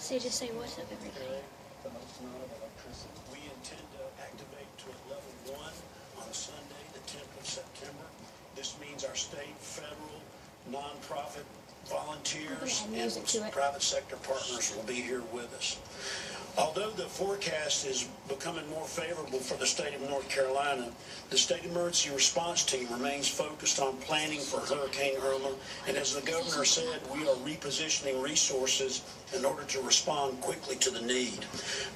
So just say what's up, everybody. The most amount of electricity. We intend to activate to level 1 on Sunday, the 10th of September. This means our state, federal, nonprofit, volunteers, and private sector partners will be here with us. Although the forecast is becoming more favorable for the state of North Carolina, the state emergency response team remains focused on planning for Hurricane Irma, and as the governor said, we are repositioning resources in order to respond quickly to the need.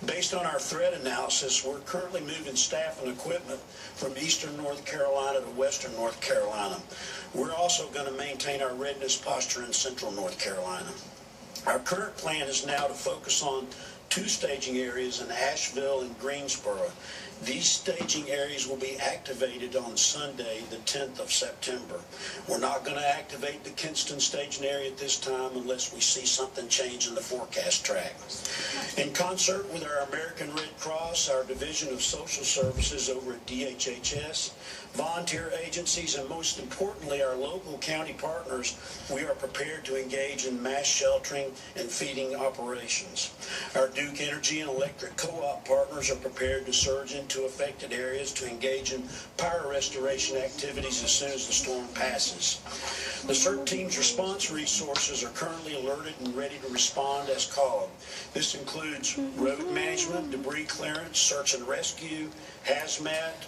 Based on our threat analysis, we're currently moving staff and equipment from eastern North Carolina to western North Carolina. We're also going to maintain our readiness posture in central North Carolina. Our current plan is now to focus on 2 staging areas in Asheville and Greensboro. These staging areas will be activated on Sunday, the 10th of September. We're not going to activate the Kinston staging area at this time unless we see something change in the forecast track. In concert with our American Red Cross, our Division of Social Services over at DHHS, volunteer agencies, and most importantly, our local county partners, we are prepared to engage in mass sheltering and feeding operations. Our Duke Energy and Electric Co-op partners are prepared to surge into affected areas to engage in power restoration activities as soon as the storm passes. The CERT team's response resources are currently alerted and ready to respond as called. This includes road management, debris clearance, search and rescue, hazmat,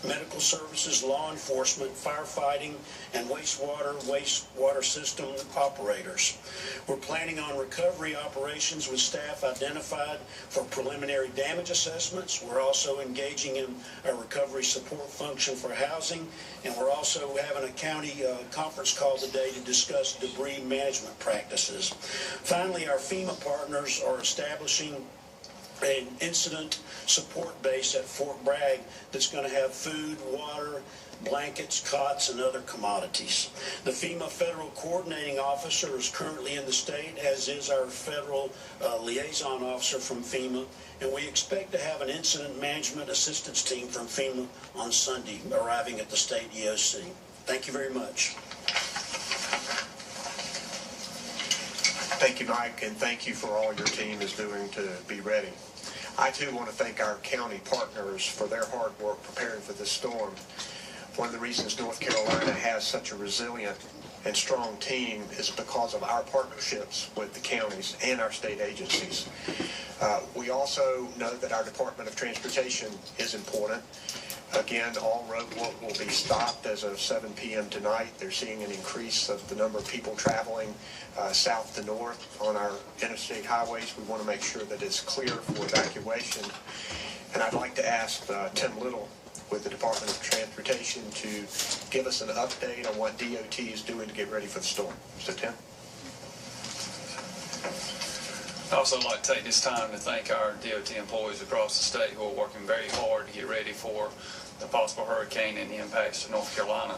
medical services, law enforcement, firefighting, and wastewater system operators. We're planning on recovery operations with staff identified for preliminary damage assessments. We're also engaging in a recovery support function for housing, and we're also having a county conference call today to discuss debris management practices. Finally, our FEMA partners are establishing an incident support base at Fort Bragg that's going to have food, water, blankets, cots, and other commodities. The FEMA Federal Coordinating Officer is currently in the state, as is our Federal Liaison Officer from FEMA, and we expect to have an Incident Management Assistance Team from FEMA on Sunday, arriving at the state EOC. Thank you very much. Thank you, Mike, and thank you for all your team is doing to be ready. I, too, want to thank our county partners for their hard work preparing for this storm. One of the reasons North Carolina has such a resilient and strong team is because of our partnerships with the counties and our state agencies. We also know that our Department of Transportation is important. Again, all road work will be stopped as of 7 p.m. tonight. They're seeing an increase of the number of people traveling south to north on our interstate highways. We want to make sure that it's clear for evacuation. And I'd like to ask Tim Little with the Department of Transportation to give us an update on what DOT is doing to get ready for the storm. So, Tim? I'd also like to take this time to thank our DOT employees across the state who are working very hard to get ready for the possible hurricane and the impacts to North Carolina.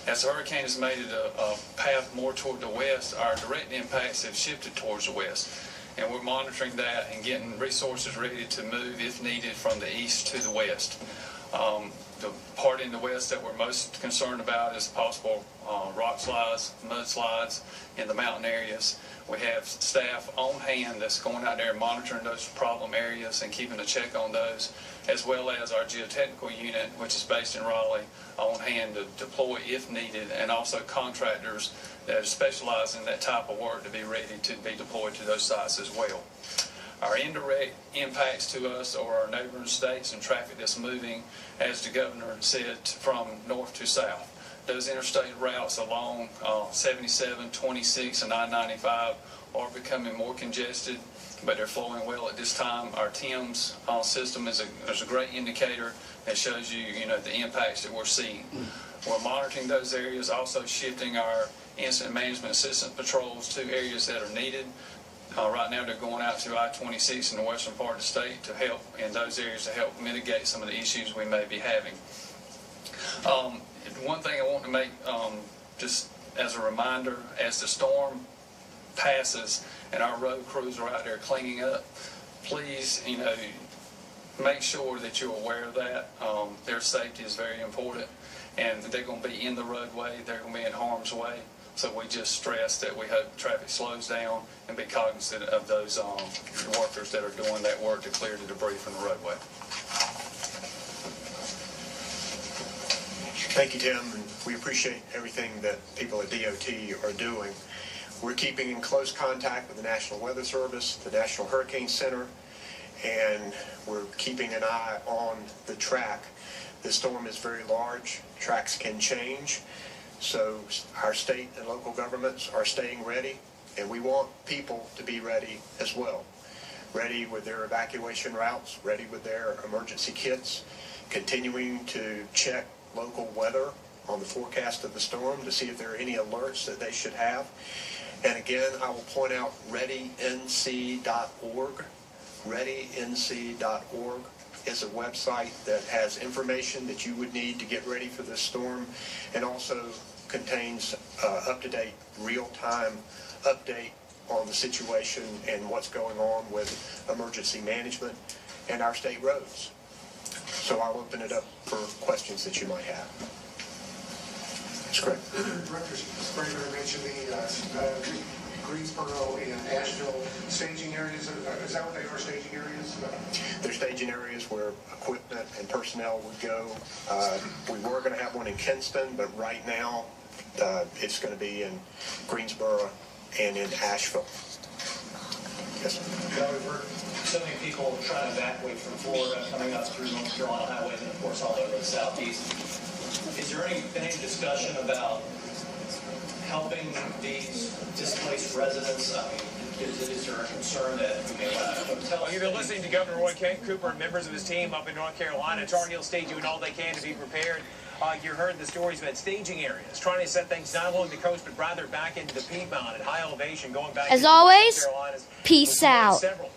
As the hurricane has made it a path more toward the west, our direct impacts have shifted towards the west. And we're monitoring that and getting resources ready to move, if needed, from the east to the west. The part in the west that we're most concerned about is possible rock slides, mudslides in the mountain areas. We have staff on hand that's going out there and monitoring those problem areas and keeping a check on those, as well as our geotechnical unit, which is based in Raleigh, on hand to deploy if needed, and also contractors that specialize in that type of work to be ready to be deployed to those sites as well. Our indirect impacts to us are our neighboring states and traffic that's moving, as the governor said, from north to south. Those interstate routes along 77, 26, and I-95 are becoming more congested, but they're flowing well at this time. Our TIMS system is a great indicator that shows you, the impacts that we're seeing. We're monitoring those areas, also shifting our incident management assistant patrols to areas that are needed. Right now, they're going out to I-26 in the western part of the state to help in those areas to help mitigate some of the issues we may be having. One thing I want to make just as a reminder, as the storm passes and our road crews are out there cleaning up, please, make sure that you're aware of that. Their safety is very important, and they're going to be in the roadway. They're going to be in harm's way. So we just stress that we hope traffic slows down and be cognizant of those workers that are doing that work to clear the debris from the roadway. Thank you, Tim, and we appreciate everything that people at DOT are doing. We're keeping in close contact with the National Weather Service, the National Hurricane Center, and we're keeping an eye on the track. The storm is very large. Tracks can change. So our state and local governments are staying ready, and we want people to be ready as well. Ready with their evacuation routes, ready with their emergency kits, continuing to check local weather on the forecast of the storm to see if there are any alerts that they should have. And again, I will point out readync.org. readync.org is a website that has information that you would need to get ready for this storm, and also contains up-to-date, real-time update on the situation and what's going on with emergency management and our state roads. So I'll open it up for questions that you might have. That's great. Director Spranger mentioned the Greensboro and Asheville staging areas. Is that what they are, staging areas? They're staging areas where equipment and personnel would go. We were going to have one in Kinston, but right now it's going to be in Greensboro and in Asheville. Yes, sir. Well, we've heard so many people trying to evacuate from Florida, coming up through North Carolina highways, and of course all over the southeast. Is there any discussion about helping these displaced residents? I mean, is there a concern that we may want hotels? Well, you've been listening to Governor Roy Cooper and members of his team up in North Carolina. Tar Heel State doing all they can to be prepared. You heard the stories about staging areas, trying to set things not along the coast, but rather back into the Piedmont at high elevation, going back. As always, peace out. Several